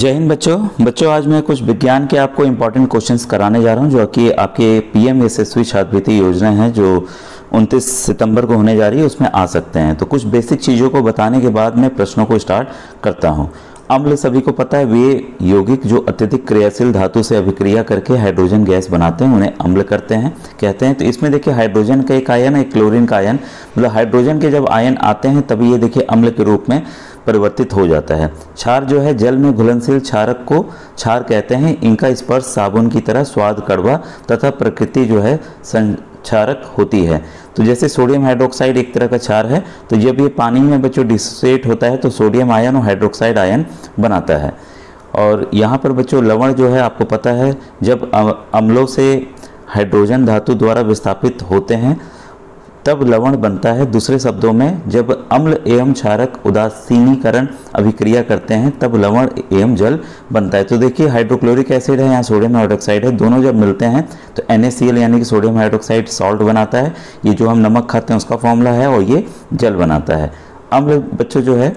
जय हिंद बच्चों आज मैं कुछ विज्ञान के आपको इम्पोर्टेंट क्वेश्चंस कराने जा रहा हूं जो कि आपके पीएम यशस्वी छात्रवृत्ति योजना है जो 29 सितंबर को होने जा रही है, उसमें आ सकते हैं। तो कुछ बेसिक चीज़ों को बताने के बाद मैं प्रश्नों को स्टार्ट करता हूं। अम्ल सभी को पता है, वे यौगिक जो अत्यधिक क्रियाशील धातु से अभिक्रिया करके हाइड्रोजन गैस बनाते हैं उन्हें अम्ल कहते हैं। तो इसमें देखिए हाइड्रोजन का एक आयन, एक क्लोरीन का आयन, मतलब हाइड्रोजन के जब आयन आते हैं तभी ये देखिए अम्ल के रूप में परिवर्तित हो जाता है। क्षार जो है जल में घुलनशील क्षारक को क्षार कहते हैं। इनका स्पर्श साबुन की तरह स्वाद कड़वा तथा प्रकृति जो है संक्षारक होती है। तो जैसे सोडियम हाइड्रोक्साइड एक तरह का क्षार है, तो जब ये पानी में बच्चों डिसोसिएट होता है तो सोडियम आयन और हाइड्रोक्साइड आयन बनाता है। और यहाँ पर बच्चों लवण जो है आपको पता है, जब अम्लों से हाइड्रोजन धातु द्वारा विस्थापित होते हैं तब लवण बनता है। दूसरे शब्दों में जब अम्ल एवं क्षारक उदासीनीकरण अभिक्रिया करते हैं तब लवण एवं जल बनता है। तो देखिए हाइड्रोक्लोरिक एसिड है, यहाँ सोडियम हाइड्रोक्साइड है, दोनों जब मिलते हैं तो NaCl यानी कि सोडियम हाइड्रोक्साइड सॉल्ट बनाता है। ये जो हम नमक खाते हैं उसका फॉर्मूला है, और ये जल बनाता है। अम्ल बच्चों जो है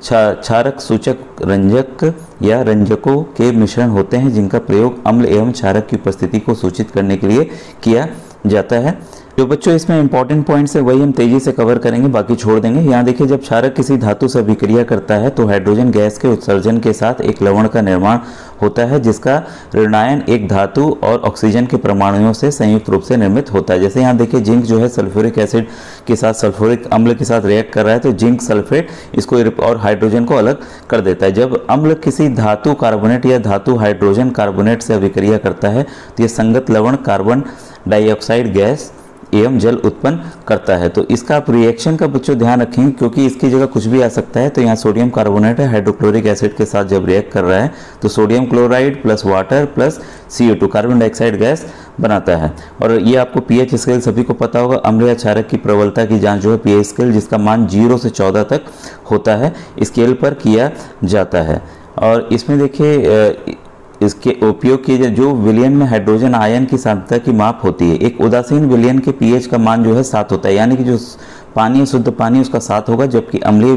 क्षारक सूचक रंजक या रंजकों के मिश्रण होते हैं जिनका प्रयोग अम्ल एवं क्षारक की उपस्थिति को सूचित करने के लिए किया जाता है। जो बच्चों इसमें इंपॉर्टेंट पॉइंट्स है वही हम तेजी से कवर करेंगे, बाकी छोड़ देंगे। यहाँ देखिए जब क्षारक किसी धातु से अभिक्रिया करता है तो हाइड्रोजन गैस के उत्सर्जन के साथ एक लवण का निर्माण होता है जिसका ऋणायन एक धातु और ऑक्सीजन के परमाणुओं से संयुक्त रूप से निर्मित होता है। जैसे यहाँ देखिए जिंक जो है सल्फ्यूरिक एसिड के साथ सल्फ्यूरिक अम्ल के साथ रिएक्ट कर रहा है तो जिंक सल्फेट इसको और हाइड्रोजन को अलग कर देता है। जब अम्ल किसी धातु कार्बोनेट या धातु हाइड्रोजन कार्बोनेट से अभिक्रिया करता है तो यह संगत लवण कार्बन डाइऑक्साइड गैस एवं जल उत्पन्न करता है। तो इसका आप रिएक्शन का बच्चों ध्यान रखेंगे क्योंकि इसकी जगह कुछ भी आ सकता है। तो यहाँ सोडियम कार्बोनेट है, हाइड्रोक्लोरिक एसिड के साथ जब रिएक्ट कर रहा है तो sodium chloride plus water plus CO2 carbon dioxide gas बनाता है। और ये आपको pH स्केल सभी को पता होगा, अम्ल या क्षारक की प्रबलता की जांच जो है pH स्केल जिसका मान 0 से 14 तक होता है स्केल पर किया जाता है। और इसमें देखिए इसके उपयोग किए जो विलयन में हाइड्रोजन आयन की सांद्रता की माप होती है। एक उदासीन विलयन के pH का मान जो है 7 होता है, यानी कि जो पानी शुद्ध पानी उसका 7 होगा, जबकि अम्लीय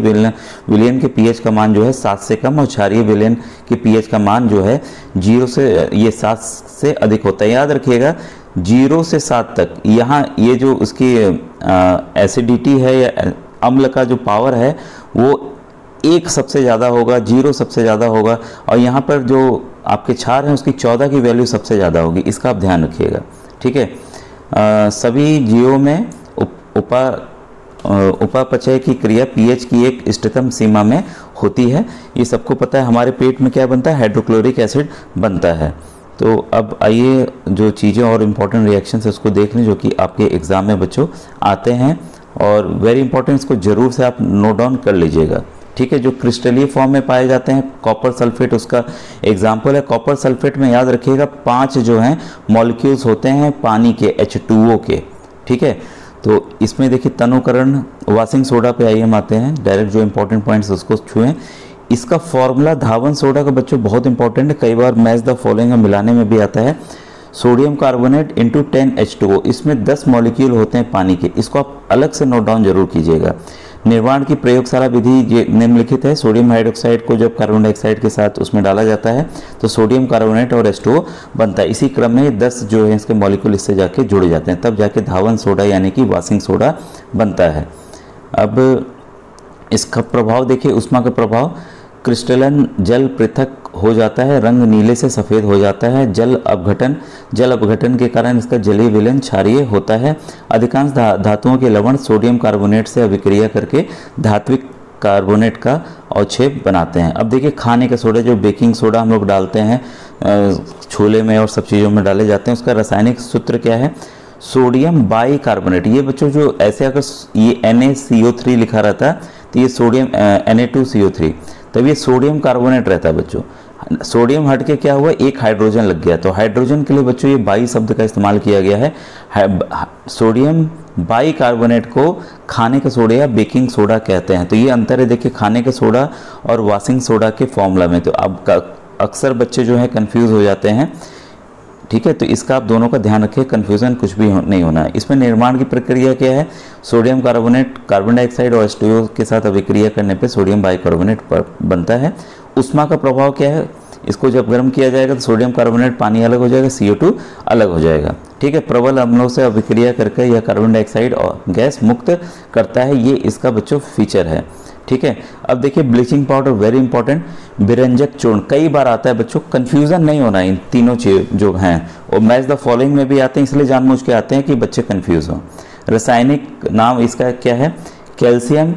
विलयन के pH का मान जो है 7 से कम और क्षारीय विलयन के pH का मान जो है 0 से ये 7 से अधिक होता है। याद रखिएगा 0 से 7 तक। यहाँ ये जो उसकी एसिडिटी है या अम्ल का जो पावर है वो 1 सबसे ज़्यादा होगा, 0 सबसे ज़्यादा होगा, और यहाँ पर जो आपके क्षार हैं उसकी 14 की वैल्यू सबसे ज़्यादा होगी। इसका आप ध्यान रखिएगा, ठीक है। सभी जीवों में उपापचय की क्रिया pH की एक इष्टतम सीमा में होती है। ये सबको पता है। हमारे पेट में क्या बनता है? हाइड्रोक्लोरिक एसिड बनता है। तो अब आइए जो चीज़ें और इम्पोर्टेंट रिएक्शन है उसको देख लें जो कि आपके एग्ज़ाम में बच्चों आते हैं, और वेरी इंपॉर्टेंट, इसको ज़रूर से आप नोट डाउन कर लीजिएगा, ठीक है। जो क्रिस्टलीय फॉर्म में पाए जाते हैं, कॉपर सल्फेट उसका एग्जाम्पल है। कॉपर सल्फेट में याद रखिएगा 5 जो हैं मॉलिक्यूल्स होते हैं पानी के, H2O के, ठीक है। तो इसमें देखिए तनुकरण, वाशिंग सोडा पे आइए हम आते हैं, डायरेक्ट जो इंपॉर्टेंट पॉइंट्स उसको छुएं। इसका फॉर्मूला धावन सोडा का बच्चों बहुत इंपॉर्टेंट है, कई बार मैच द फॉलोइंग में मिलाने में भी आता है। सोडियम कार्बोनेट इंटू 10 H2O, इसमें 10 मॉलिक्यूल होते हैं पानी के, इसको आप अलग से नोट डाउन जरूर कीजिएगा। निर्माण की प्रयोगशाला विधि निम्नलिखित है। सोडियम हाइड्रोक्साइड को जब कार्बन डाइऑक्साइड के साथ उसमें डाला जाता है तो सोडियम कार्बोनेट और H2O बनता है। इसी क्रम में 10 जो है इसके मॉलिक्यूल इससे जाके जुड़ जाते हैं, तब जाके धावन सोडा यानी कि वाशिंग सोडा बनता है। अब इसका प्रभाव देखिए, उष्मा का प्रभाव, क्रिस्टलन जल पृथक हो जाता है, रंग नीले से सफ़ेद हो जाता है। जल अपघटन के कारण इसका जलीय विलयन क्षारीय होता है। अधिकांश धातुओं के लवण सोडियम कार्बोनेट से अभिक्रिया करके धात्विक कार्बोनेट का अवक्षेप बनाते हैं। अब देखिए खाने का सोडा, जो बेकिंग सोडा हम लोग डालते हैं छोले में और सब चीज़ों में डाले जाते हैं, उसका रासायनिक सूत्र क्या है? Sodium by carbonate. ये बच्चों जो ऐसे अगर ये NaCO3 लिखा रहता है तो ये सोडियम Na2CO3, तब ये सोडियम कार्बोनेट रहता है बच्चों। सोडियम हट के क्या हुआ? एक हाइड्रोजन लग गया, तो हाइड्रोजन के लिए बच्चों ये बाई शब्द का इस्तेमाल किया गया है। सोडियम बाई कार्बोनेट को खाने का सोडा या बेकिंग सोडा कहते हैं। तो ये अंतर है देखिए खाने का सोडा और वाशिंग सोडा के फॉर्मूला में। तो अब अक्सर बच्चे जो है कंफ्यूज हो जाते हैं, ठीक है। तो इसका आप दोनों का ध्यान रखिए, कन्फ्यूज़न कुछ भी नहीं होना है। इसमें निर्माण की प्रक्रिया क्या है? सोडियम कार्बोनेट कार्बन डाइऑक्साइड और H2O के साथ अभिक्रिया करने पे सोडियम बाइकार्बोनेट बनता है। उष्मा का प्रभाव क्या है? इसको जब गर्म किया जाएगा तो सोडियम कार्बोनेट पानी अलग हो जाएगा, CO2 अलग हो जाएगा। ठीक है, प्रबल अम्लों से अभिक्रिया करके यह कार्बन डाइऑक्साइड और गैस मुक्त करता है, ये इसका बच्चों फीचर है। ठीक है, अब देखिए ब्लीचिंग पाउडर वेरी इंपॉर्टेंट, विरंजक चूर्ण कई बार आता है बच्चों, कंफ्यूजन नहीं होना इन तीनों चीज जो हैं, और मैच द फॉलोइंग में भी आते हैं, इसलिए जानबूझ के आते हैं कि बच्चे कंफ्यूज हों। रासायनिक नाम इसका क्या है, कैल्शियम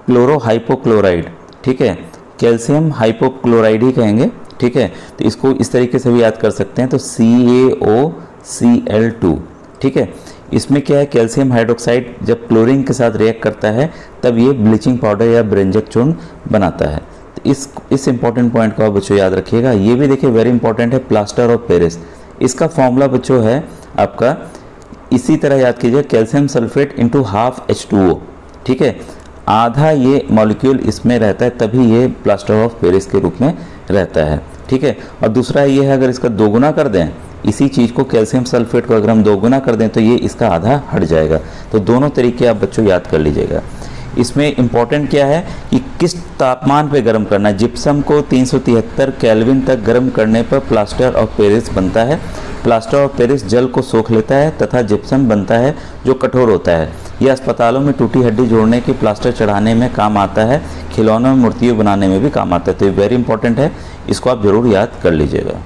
क्लोरोहाइपोक्लोराइड। ठीक है, कैल्शियम हाइपोक्लोराइड ही कहेंगे। ठीक है, तो इसको इस तरीके से भी याद कर सकते हैं, तो CaOCl2। ठीक है, इसमें क्या है, कैल्शियम हाइड्रोक्साइड जब क्लोरीन के साथ रिएक्ट करता है तब ये ब्लीचिंग पाउडर या विरंजक चूर्ण बनाता है। तो इस इंपॉर्टेंट पॉइंट को आप बच्चों याद रखिएगा। ये भी देखिए वेरी इंपॉर्टेंट है, प्लास्टर ऑफ पेरिस, इसका फॉर्मूला बच्चों है आपका इसी तरह याद कीजिए, calcium sulphate into half H2O। ठीक है, आधा ये मॉलिक्यूल इसमें रहता है तभी ये प्लास्टर ऑफ पेरिस के रूप में रहता है। ठीक है, और दूसरा ये है अगर इसका दोगुना कर दें, इसी चीज़ को कैल्शियम सल्फेट को अगर हम दोगुना कर दें तो ये इसका आधा हट जाएगा। तो दोनों तरीके आप बच्चों याद कर लीजिएगा। इसमें इम्पॉर्टेंट क्या है कि किस तापमान पे गर्म करना है। जिप्सम को 373 केल्विन तक गर्म करने पर प्लास्टर ऑफ पेरिस बनता है। प्लास्टर ऑफ पेरिस जल को सोख लेता है तथा जिप्सम बनता है जो कठोर होता है। यह अस्पतालों में टूटी हड्डी जोड़ने के प्लास्टर चढ़ाने में काम आता है, खिलौनों में मूर्तियों बनाने में भी काम आता है। तो ये वेरी इंपॉर्टेंट है, इसको आप जरूर याद कर लीजिएगा।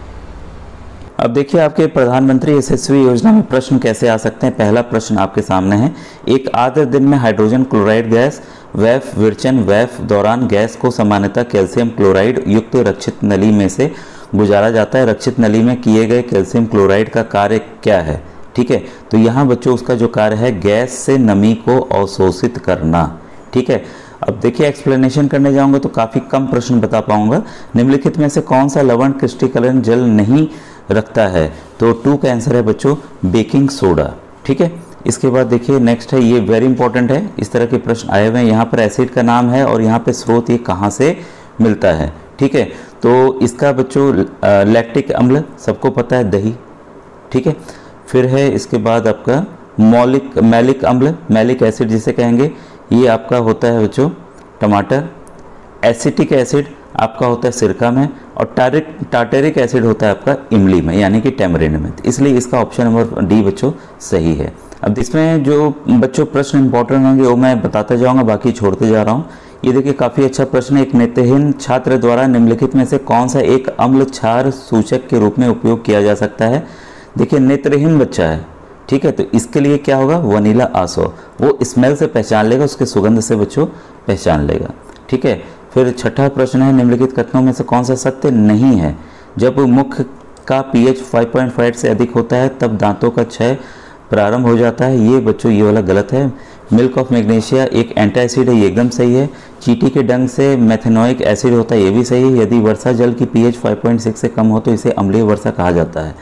अब देखिए आपके प्रधानमंत्री यशस्वी योजना में प्रश्न कैसे आ सकते हैं। पहला प्रश्न आपके सामने है, एक आधे दिन में हाइड्रोजन क्लोराइड गैस वैफ विरचन वैफ दौरान गैस को सामान्यतः कैल्शियम क्लोराइड युक्त रक्षित नली में से गुजारा जाता है। रक्षित नली में किए गए कैल्शियम क्लोराइड का कार्य क्या है। ठीक है, तो यहाँ बच्चों उसका जो कार्य है गैस से नमी को अवशोषित करना। ठीक है, अब देखिए एक्सप्लेनेशन करने जाऊंगा तो काफ़ी कम प्रश्न बता पाऊंगा। निम्नलिखित में से कौन सा लवण क्रिस्टलीकरण जल नहीं रखता है, तो 2 का आंसर है बच्चों बेकिंग सोडा। ठीक है, इसके बाद देखिए नेक्स्ट है, ये वेरी इंपॉर्टेंट है, इस तरह के प्रश्न आए हुए हैं। यहाँ पर एसिड का नाम है और यहाँ पे स्रोत ये कहाँ से मिलता है। ठीक है, तो इसका बच्चों लैक्टिक अम्ल सबको पता है, दही। ठीक है, फिर है इसके बाद आपका मैलिक अम्ल, मैलिक एसिड जिसे कहेंगे, ये आपका होता है बच्चों टमाटर। एसिटिक एसिड आपका होता है सिरका में, और टार्टेरिक एसिड होता है आपका इमली में यानी कि टैमरिंड में। इसलिए इसका ऑप्शन नंबर डी बच्चों सही है। अब इसमें जो बच्चों प्रश्न इंपॉर्टेंट होंगे वो मैं बताता जाऊंगा, बाकी छोड़ते जा रहा हूँ। ये देखिए काफ़ी अच्छा प्रश्न है, एक नेत्रहीन छात्र द्वारा निम्नलिखित में से कौन सा एक अम्ल क्षार सूचक के रूप में उपयोग किया जा सकता है। देखिए नेत्रहीन बच्चा है, ठीक है, तो इसके लिए क्या होगा, वनीला आसो, वो स्मेल से पहचान लेगा, उसके सुगंध से बच्चों पहचान लेगा। ठीक है, फिर छठा प्रश्न है, निम्नलिखित कथनों में से कौन सा सत्य नहीं है। जब मुख का pH 5.5 से अधिक होता है तब दांतों का क्षय प्रारंभ हो जाता है। ये बच्चों ये वाला गलत है। मिल्क ऑफ मैग्नीशिया एक एंटासिड है, ये एकदम सही है। चींटी के डंक से मेथेनोइक एसिड होता है, ये भी सही है। यदि वर्षा जल की pH 5.6 से कम हो तो इसे अम्लीय वर्षा कहा जाता है।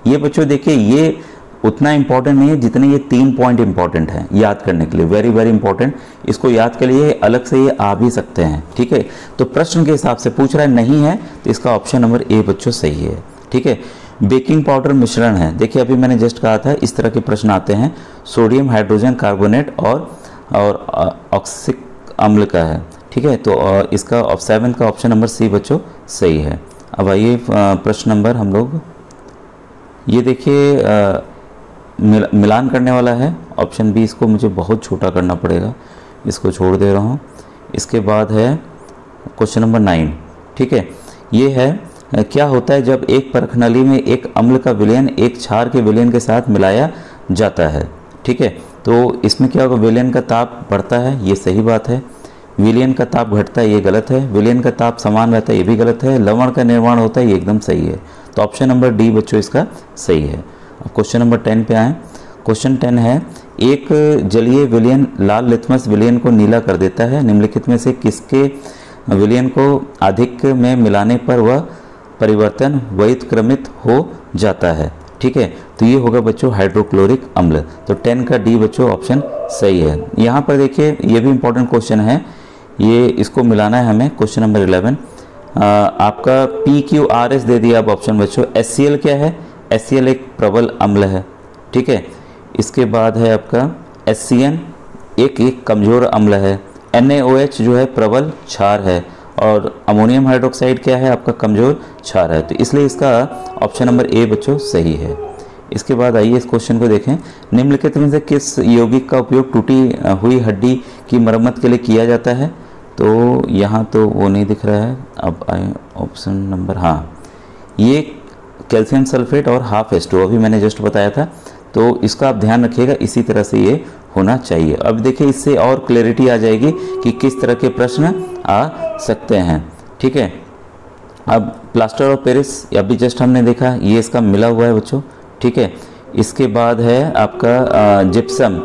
ये बच्चों देखिए ये उतना इंपॉर्टेंट नहीं है जितने ये 3 पॉइंट इंपॉर्टेंट हैं याद करने के लिए, वेरी वेरी इंपॉर्टेंट। इसको याद के लिए अलग से ये आ भी सकते हैं। ठीक है, तो प्रश्न के हिसाब से पूछ रहा है, नहीं है तो इसका ऑप्शन नंबर ए बच्चों सही है। ठीक है, बेकिंग पाउडर मिश्रण है। देखिए अभी मैंने जस्ट कहा था इस तरह के प्रश्न आते हैं, सोडियम हाइड्रोजन कार्बोनेट और ऑक्सिक अम्ल का है। ठीक है, तो इसका 7 का ऑप्शन नंबर सी बच्चों सही है। अब आइए प्रश्न नंबर हम लोग, ये देखिए मिलान करने वाला है, ऑप्शन बी, इसको मुझे बहुत छोटा करना पड़ेगा, इसको छोड़ दे रहा हूँ। इसके बाद है क्वेश्चन नंबर 9। ठीक है, ये है क्या होता है जब एक परखनली में एक अम्ल का विलयन एक क्षार के विलयन के साथ मिलाया जाता है। ठीक है, तो इसमें क्या होगा, विलयन का ताप बढ़ता है, ये सही बात है। विलयन का ताप घटता है, ये गलत है। विलयन का ताप समान रहता है, ये भी गलत है। लवण का निर्माण होता है, ये एकदम सही है। तो ऑप्शन नंबर डी बच्चों इसका सही है। अब क्वेश्चन नंबर 10 पे आए। क्वेश्चन 10 है, एक जलीय विलयन लाल लिथमस विलयन को नीला कर देता है। निम्नलिखित में से किसके विलयन को अधिक में मिलाने पर वह परिवर्तन व्युत्क्रमित हो जाता है। ठीक है, तो ये होगा बच्चों हाइड्रोक्लोरिक अम्ल। तो 10 का डी बच्चों ऑप्शन सही है। यहाँ पर देखिए ये भी इंपॉर्टेंट क्वेश्चन है, ये इसको मिलाना है हमें। क्वेश्चन नंबर 11 आपका PQRS दे दिया। अब ऑप्शन बच्चों HCl क्या है, HCl एक प्रबल अम्ल है। ठीक है, इसके बाद है आपका HCN एक कमज़ोर अम्ल है। NaOH जो है प्रबल क्षार है। और अमोनियम हाइड्रोक्साइड क्या है आपका कमज़ोर क्षार है, तो इसलिए इसका ऑप्शन नंबर ए बच्चों सही है। इसके बाद आइए इस क्वेश्चन को देखें। निम्नलिखित में से किस यौगिक का उपयोग टूटी हुई हड्डी की मरम्मत के लिए किया जाता है? तो यहाँ तो वो नहीं दिख रहा है। अब आए ऑप्शन नंबर, हाँ ये कैल्शियम सल्फेट और हाफ H2O अभी मैंने जस्ट बताया था, तो इसका आप ध्यान रखिएगा, इसी तरह से ये होना चाहिए। अब देखिए इससे और क्लैरिटी आ जाएगी कि किस तरह के प्रश्न आ सकते हैं। ठीक है, अब प्लास्टर ऑफ पेरिस अभी जस्ट हमने देखा, ये इसका मिला हुआ है बच्चों। ठीक है, इसके बाद है आपका जिप्सम।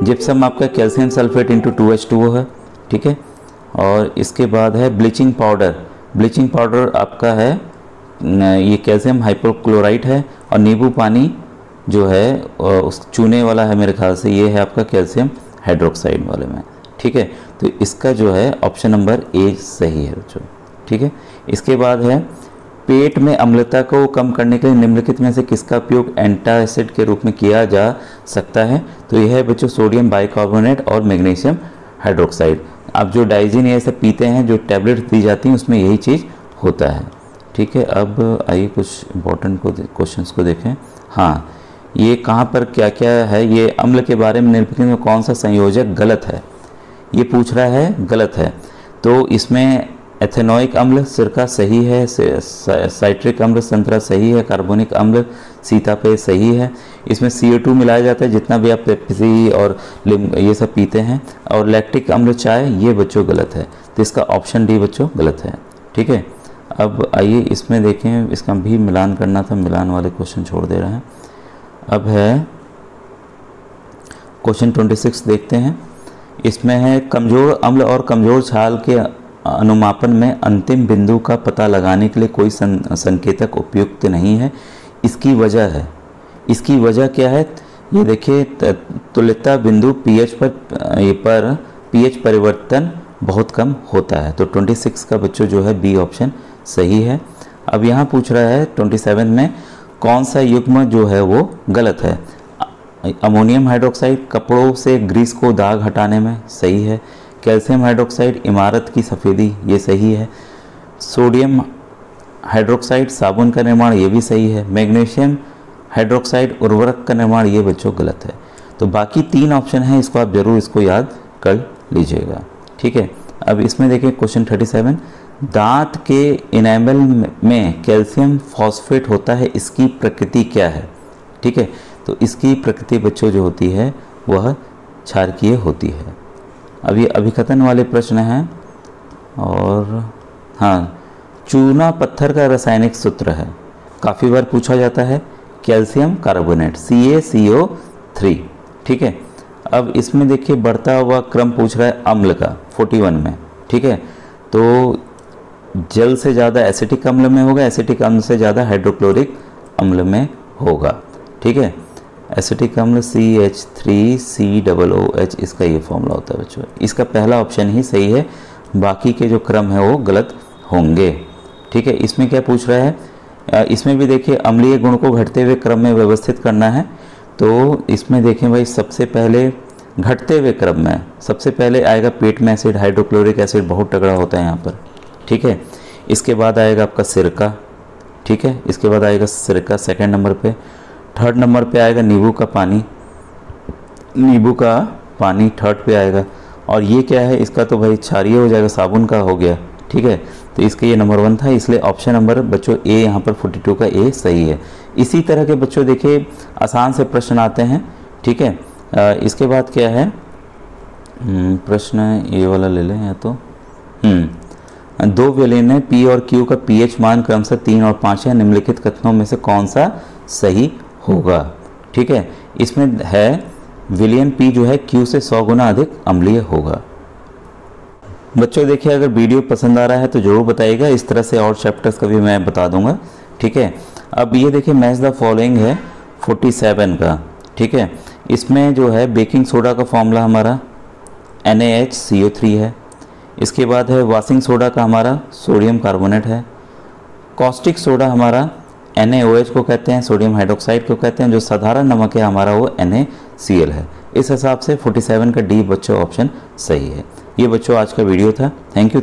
जिप्सम आपका कैल्शियम सल्फेट इंटू 2H2O है। ठीक है, और इसके बाद है ब्लीचिंग पाउडर। ब्लीचिंग पाउडर आपका है ये कैल्शियम हाइपोक्लोराइट है, और नींबू पानी जो है उस चूने वाला है मेरे ख्याल से, ये है आपका कैल्शियम हाइड्रोक्साइड वाले में। ठीक है, तो इसका जो है ऑप्शन नंबर ए सही है बच्चों। ठीक है, इसके बाद है पेट में अम्लता को कम करने के लिए निम्नलिखित में से किसका उपयोग एंटासिड के रूप में किया जा सकता है? तो यह है बच्चों सोडियम बाइकार्बोनेट और मैग्नीशियम हाइड्रोक्साइड। आप जो डाइजीन ये सब पीते हैं, जो टैबलेट्स दी जाती हैं, उसमें यही चीज़ होता है। ठीक है, अब आइए कुछ इंपॉर्टेंट क्वेश्चंस को देखें। हाँ, ये कहाँ पर क्या क्या है, ये अम्ल के बारे में निम्नलिखित में कौन सा संयोजक गलत है, ये पूछ रहा है, गलत है। तो इसमें एथेनोइक अम्ल सिरका सही है, साइट्रिक अम्ल संतरा सही है, कार्बोनिक अम्ल सीतापेय सही है। इसमें CO2 मिलाया जाता है जितना भी आप पेप्सी और ये सब पीते हैं, और लैक्टिक अम्ल चाय, ये बच्चों गलत है। तो इसका ऑप्शन डी बच्चों गलत है। ठीक है, अब आइए इसमें देखें, इसका भी मिलान करना था, मिलान वाले क्वेश्चन छोड़ दे रहे हैं। अब है क्वेश्चन 26 देखते हैं। इसमें है कमज़ोर अम्ल और कमज़ोर छाल के अनुमापन में अंतिम बिंदु का पता लगाने के लिए कोई संकेतक उपयुक्त नहीं है। इसकी वजह है, इसकी वजह क्या है? ये देखिए तुल्यता बिंदु pH पर pH परिवर्तन बहुत कम होता है। तो 26 का बच्चों जो है बी ऑप्शन सही है। अब यहाँ पूछ रहा है 27 में कौन सा युग्म जो है वो गलत है? अमोनियम हाइड्रोक्साइड कपड़ों से ग्रीस को दाग हटाने में सही है। कैल्शियम हाइड्रोक्साइड इमारत की सफ़ेदी, ये सही है। सोडियम हाइड्रोक्साइड साबुन का निर्माण, ये भी सही है। मैग्नीशियम हाइड्रोक्साइड उर्वरक का निर्माण, ये बच्चों गलत है। तो बाकी 3 ऑप्शन हैं, इसको आप ज़रूर इसको याद कर लीजिएगा। ठीक है, अब इसमें देखिए क्वेश्चन 37, दांत के इनेमल में कैल्शियम फॉस्फेट होता है, इसकी प्रकृति क्या है? ठीक है, तो इसकी प्रकृति बच्चों जो होती है वह क्षारकीय होती है। अब ये अभिकथन वाले प्रश्न हैं, और हाँ, चूना पत्थर का रासायनिक सूत्र है, काफ़ी बार पूछा जाता है, कैल्शियम कार्बोनेट CaCO3। ठीक है, अब इसमें देखिए बढ़ता हुआ क्रम पूछ रहा है अम्ल का 41 में। ठीक है, तो जल से ज़्यादा एसिटिक अम्ल में होगा, एसिटिक अम्ल से ज़्यादा हाइड्रोक्लोरिक अम्ल में होगा। ठीक है, एसिटिक अम्ल CH3COOH, इसका ये फॉर्मूला होता है बच्चों। इसका पहला ऑप्शन ही सही है, बाकी के जो क्रम है वो गलत होंगे। ठीक है, इसमें क्या पूछ रहा है? इसमें भी देखिए अम्लीय गुण को घटते हुए क्रम में व्यवस्थित करना है। तो इसमें देखें भाई, सबसे पहले घटते हुए क्रम में सबसे पहले आएगा पेट में एसिड, हाइड्रोक्लोरिक एसिड बहुत तगड़ा होता है यहाँ पर। ठीक है, इसके बाद आएगा आपका सिरका। ठीक है, इसके बाद आएगा सिरका सेकंड नंबर पे। थर्ड नंबर पे आएगा नींबू का पानी, नींबू का पानी थर्ड पे आएगा। और ये क्या है? इसका तो भाई क्षारीय हो जाएगा, साबुन का हो गया। ठीक है, तो इसका ये नंबर 1 था, इसलिए ऑप्शन नंबर बच्चों ए यहाँ पर 42 का ए सही है। इसी तरह के बच्चों देखिए आसान से प्रश्न आते हैं। ठीक है, इसके बाद क्या है प्रश्न, ये वाला ले लें या तो 2 विलेन P और Q का pH मान क्रमशः 3 और 5 है, निम्नलिखित कथनों में से कौन सा सही होगा? ठीक है, इसमें है विलियन P जो है Q से 100 गुना अधिक अम्लीय होगा। बच्चों देखिए अगर वीडियो पसंद आ रहा है तो ज़रूर बताइएगा, इस तरह से और चैप्टर्स का भी मैं बता दूंगा। ठीक है, अब ये देखिए मैच द फॉलोइंग है 47 का। ठीक है, इसमें जो है बेकिंग सोडा का फॉर्मूला हमारा NaHCO3 है। इसके बाद है वॉशिंग सोडा का हमारा सोडियम कार्बोनेट है। कॉस्टिक सोडा हमारा NaOH को कहते हैं, सोडियम हाइड्रोक्साइड को कहते हैं। जो साधारण नमक है हमारा वो NaCl है। इस हिसाब से 47 का डी बच्चों ऑप्शन सही है। ये बच्चों आज का वीडियो था। Thank you.